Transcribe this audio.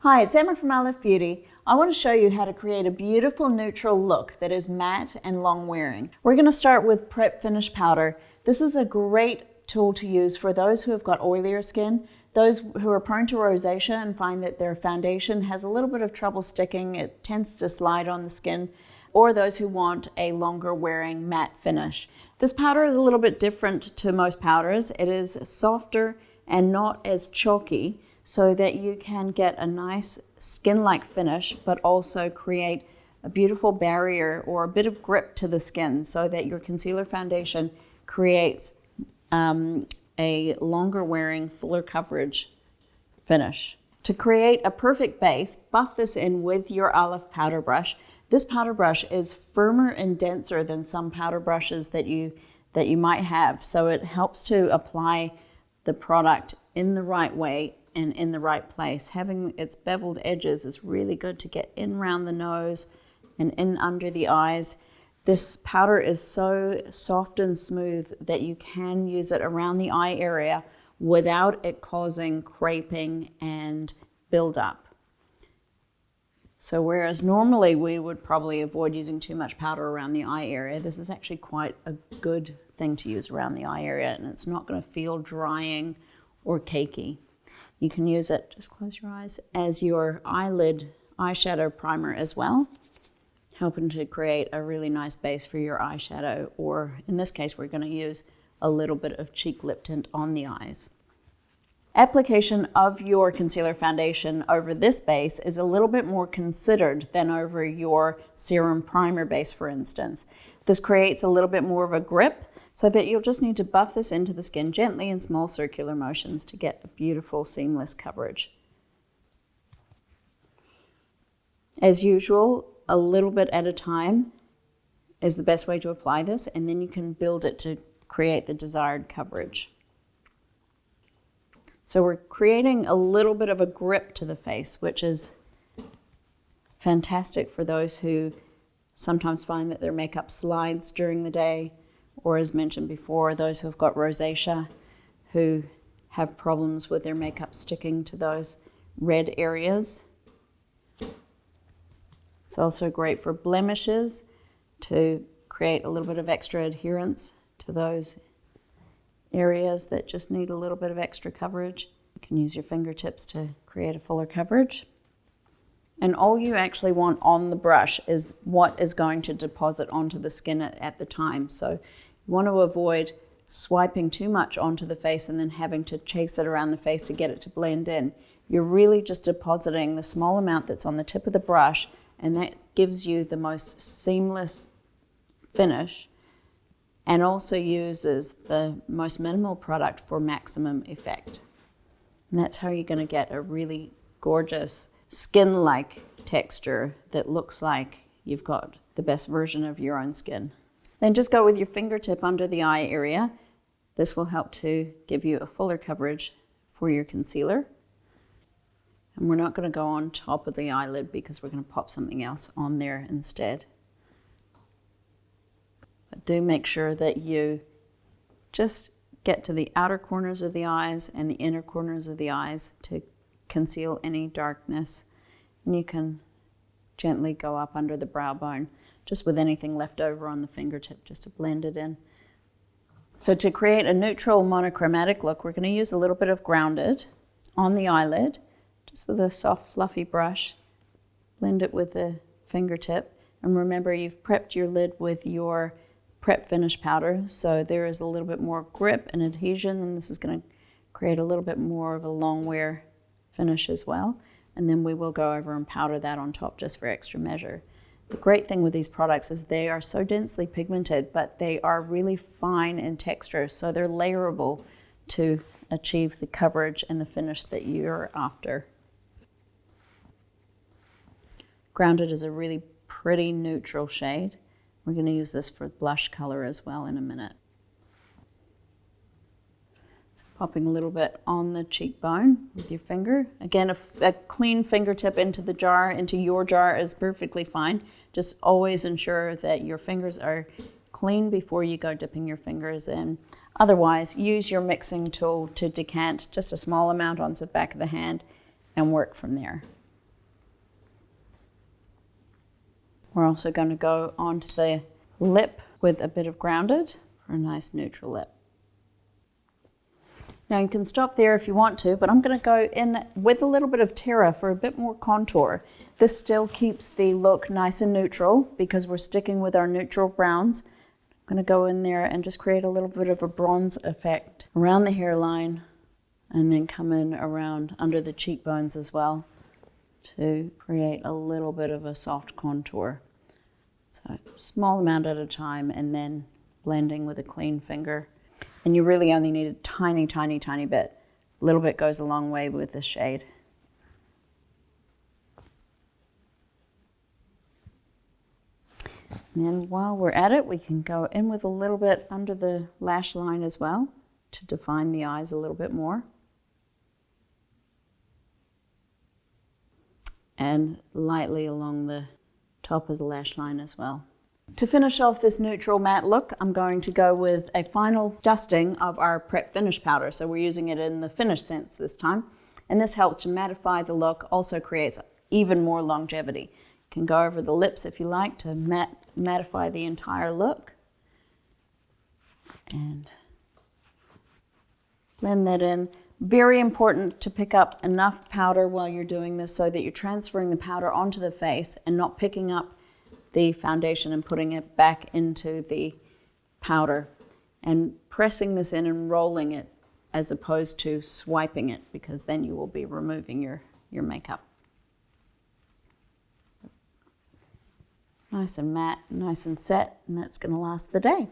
Hi, it's Emma from Aleph Beauty. I want to show you how to create a beautiful neutral look that is matte and long wearing. We're going to start with Prep Finish Powder. This is a great tool to use for those who have got oilier skin, those who are prone to rosacea and find that their foundation has a little bit of trouble sticking, it tends to slide on the skin, or those who want a longer wearing matte finish. This powder is a little bit different to most powders. It is softer and not as chalky, so that you can get a nice skin-like finish, but also create a beautiful barrier or a bit of grip to the skin so that your concealer foundation creates a longer wearing, fuller coverage finish. To create a perfect base, buff this in with your Aleph powder brush. This powder brush is firmer and denser than some powder brushes that you might have, so it helps to apply the product in the right way and in the right place. Having its beveled edges is really good to get in around the nose and in under the eyes. This powder is so soft and smooth that you can use it around the eye area without it causing creping and buildup. So whereas normally we would probably avoid using too much powder around the eye area, this is actually quite a good thing to use around the eye area, and it's not going to feel drying or cakey. You can use it, just close your eyes, as your eyelid eyeshadow primer as well, helping to create a really nice base for your eyeshadow, or in this case, we're going to use a little bit of cheek lip tint on the eyes. Application of your concealer foundation over this base is a little bit more considered than over your serum primer base, for instance. This creates a little bit more of a grip, so that you'll just need to buff this into the skin gently in small circular motions to get a beautiful seamless coverage. As usual, a little bit at a time is the best way to apply this, and then you can build it to create the desired coverage. So we're creating a little bit of a grip to the face, which is fantastic for those who sometimes find that their makeup slides during the day, or as mentioned before, those who have got rosacea, who have problems with their makeup sticking to those red areas. It's also great for blemishes, to create a little bit of extra adherence to those areas that just need a little bit of extra coverage. You can use your fingertips to create a fuller coverage. And all you actually want on the brush is what is going to deposit onto the skin at the time. So you want to avoid swiping too much onto the face and then having to chase it around the face to get it to blend in. You're really just depositing the small amount that's on the tip of the brush, and that gives you the most seamless finish and also uses the most minimal product for maximum effect. And that's how you're going to get a really gorgeous skin-like texture that looks like you've got the best version of your own skin. Then just go with your fingertip under the eye area. This will help to give you a fuller coverage for your concealer. And we're not going to go on top of the eyelid because we're going to pop something else on there instead. But do make sure that you just get to the outer corners of the eyes and the inner corners of the eyes to conceal any darkness. And you can gently go up under the brow bone, just with anything left over on the fingertip, just to blend it in. So to create a neutral monochromatic look, we're going to use a little bit of Grounded on the eyelid, just with a soft, fluffy brush. Blend it with the fingertip. And remember, you've prepped your lid with your Prep Finish powder, so there is a little bit more grip and adhesion, and this is going to create a little bit more of a long wear finish as well. And then we will go over and powder that on top just for extra measure. The great thing with these products is they are so densely pigmented, but they are really fine in texture, so they're layerable to achieve the coverage and the finish that you're after. Grounded is a really pretty neutral shade. We're going to use this for blush color as well in a minute. So popping a little bit on the cheekbone with your finger. Again, a clean fingertip into the jar, into your jar, is perfectly fine. Just always ensure that your fingers are clean before you go dipping your fingers in. Otherwise, use your mixing tool to decant just a small amount onto the back of the hand and work from there. We're also going to go onto the lip with a bit of grounded for a nice neutral lip. Now you can stop there if you want to, but I'm going to go in with a little bit of Terra for a bit more contour. This still keeps the look nice and neutral because we're sticking with our neutral browns. I'm going to go in there and just create a little bit of a bronze effect around the hairline and then come in around under the cheekbones as well to create a little bit of a soft contour. So small amount at a time and then blending with a clean finger. And you really only need a tiny, tiny, tiny bit. A little bit goes a long way with this shade. And then while we're at it, we can go in with a little bit under the lash line as well to define the eyes a little bit more. And lightly along the top of the lash line as well. To finish off this neutral matte look, I'm going to go with a final dusting of our Prep Finish powder. So we're using it in the finish sense this time. And this helps to mattify the look, also creates even more longevity. You can go over the lips if you like to mattify the entire look. And blend that in. Very important to pick up enough powder while you're doing this so that you're transferring the powder onto the face and not picking up the foundation and putting it back into the powder, and pressing this in and rolling it as opposed to swiping it, because then you will be removing your makeup. Nice and matte, nice and set, and that's going to last the day.